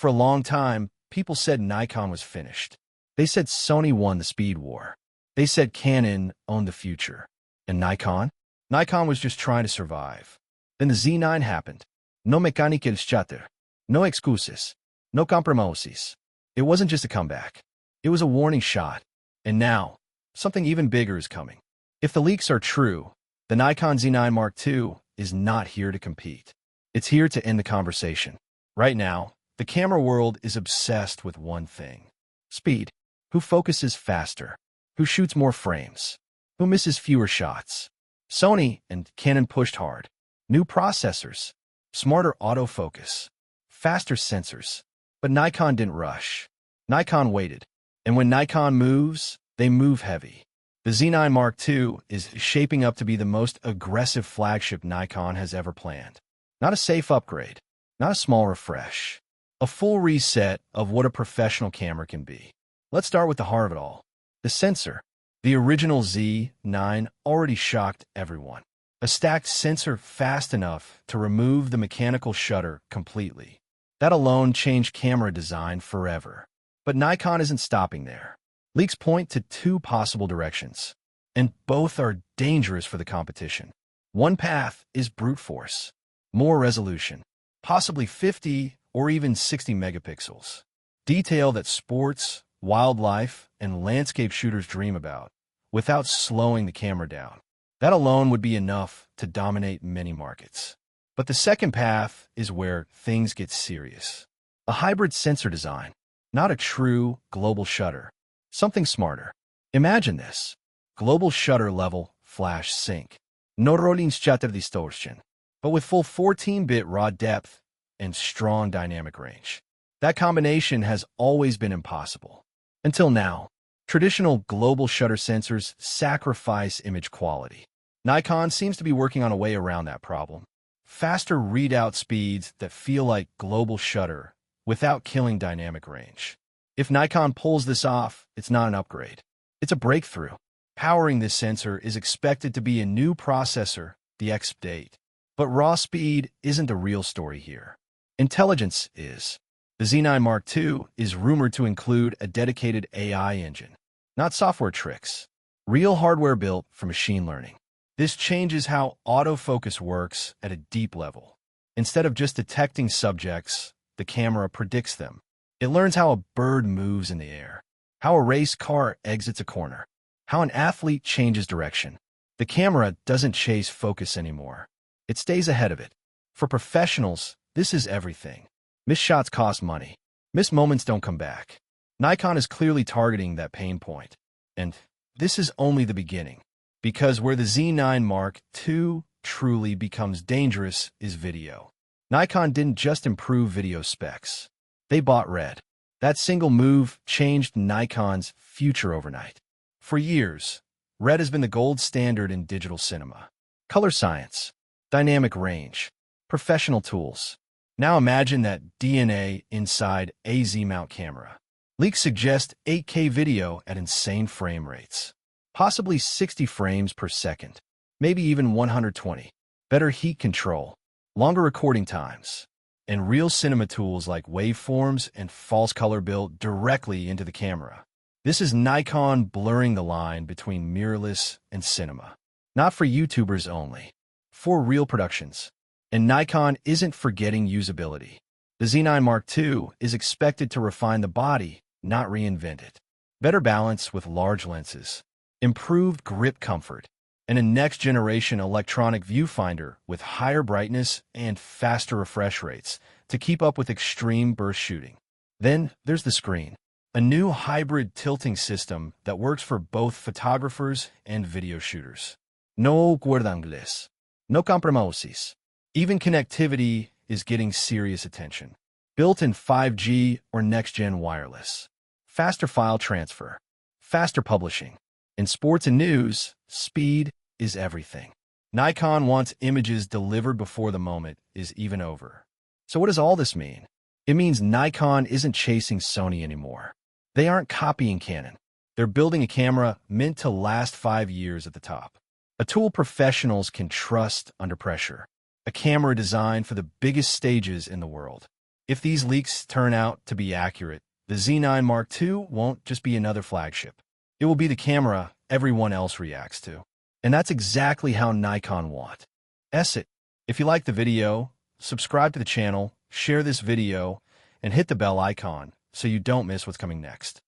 For a long time, people said Nikon was finished. They said Sony won the speed war. They said Canon owned the future. And Nikon? Nikon was just trying to survive. Then the Z9 happened. No mechanical shutter. No excuses. No compromises. It wasn't just a comeback. It was a warning shot. And now, something even bigger is coming. If the leaks are true, the Nikon Z9 Mark II is not here to compete. It's here to end the conversation. Right now, the camera world is obsessed with one thing: speed. Who focuses faster? Who shoots more frames? Who misses fewer shots? Sony and Canon pushed hard. New processors, smarter autofocus, faster sensors. But Nikon didn't rush. Nikon waited. And when Nikon moves, they move heavy. The Z9 Mark II is shaping up to be the most aggressive flagship Nikon has ever planned. Not a safe upgrade, not a small refresh. A full reset of what a professional camera can be. Let's start with the heart of it all. The sensor. The original Z9 already shocked everyone. A stacked sensor fast enough to remove the mechanical shutter completely. That alone changed camera design forever. But Nikon isn't stopping there. Leaks point to two possible directions, and both are dangerous for the competition. One path is brute force. More resolution, possibly 50 or even 60 megapixels. Detail that sports, wildlife, and landscape shooters dream about, without slowing the camera down. That alone would be enough to dominate many markets. But the second path is where things get serious. A hybrid sensor design, not a true global shutter. Something smarter. Imagine this. Global shutter level flash sync. No rolling shutter distortion, but with full 14-bit raw depth and strong dynamic range. That combination has always been impossible. Until now, traditional global shutter sensors sacrifice image quality. Nikon seems to be working on a way around that problem. Faster readout speeds that feel like global shutter without killing dynamic range. If Nikon pulls this off, it's not an upgrade. It's a breakthrough. Powering this sensor is expected to be a new processor, the X8. But raw speed isn't the real story here. Intelligence is. The Z9 Mark II is rumored to include a dedicated AI engine. Not software tricks. Real hardware built for machine learning. This changes how autofocus works at a deep level. Instead of just detecting subjects, the camera predicts them. It learns how a bird moves in the air, how a race car exits a corner, how an athlete changes direction. The camera doesn't chase focus anymore. It stays ahead of it. For professionals, this is everything. Missed shots cost money. Missed moments don't come back. Nikon is clearly targeting that pain point. And this is only the beginning. Because where the Z9 Mark II truly becomes dangerous is video. Nikon didn't just improve video specs. They bought Red. That single move changed Nikon's future overnight. For years, Red has been the gold standard in digital cinema. Color science, dynamic range, professional tools. Now imagine that DNA inside a Z-mount camera. Leaks suggest 8K video at insane frame rates. Possibly 60 frames per second. Maybe even 120. Better heat control. Longer recording times. And real cinema tools like waveforms and false color built directly into the camera. This is Nikon blurring the line between mirrorless and cinema. Not for YouTubers only. For real productions. And Nikon isn't forgetting usability. The Z9 Mark II is expected to refine the body, not reinvent it. Better balance with large lenses. Improved grip comfort. And a next-generation electronic viewfinder with higher brightness and faster refresh rates to keep up with extreme burst shooting. Then there's the screen, a new hybrid tilting system that works for both photographers and video shooters. No guardangles, no compromisos. Even connectivity is getting serious attention. Built-in 5G or next-gen wireless. Faster file transfer. Faster publishing. In sports and news, speed is everything. Nikon wants images delivered before the moment is even over. So what does all this mean? It means Nikon isn't chasing Sony anymore. They aren't copying Canon. They're building a camera meant to last 5 years at the top. A tool professionals can trust under pressure. A camera designed for the biggest stages in the world. If these leaks turn out to be accurate, the Z9 Mark II won't just be another flagship. It will be the camera everyone else reacts to. And that's exactly how Nikon wants it. If you like the video, subscribe to the channel, share this video, and hit the bell icon so you don't miss what's coming next.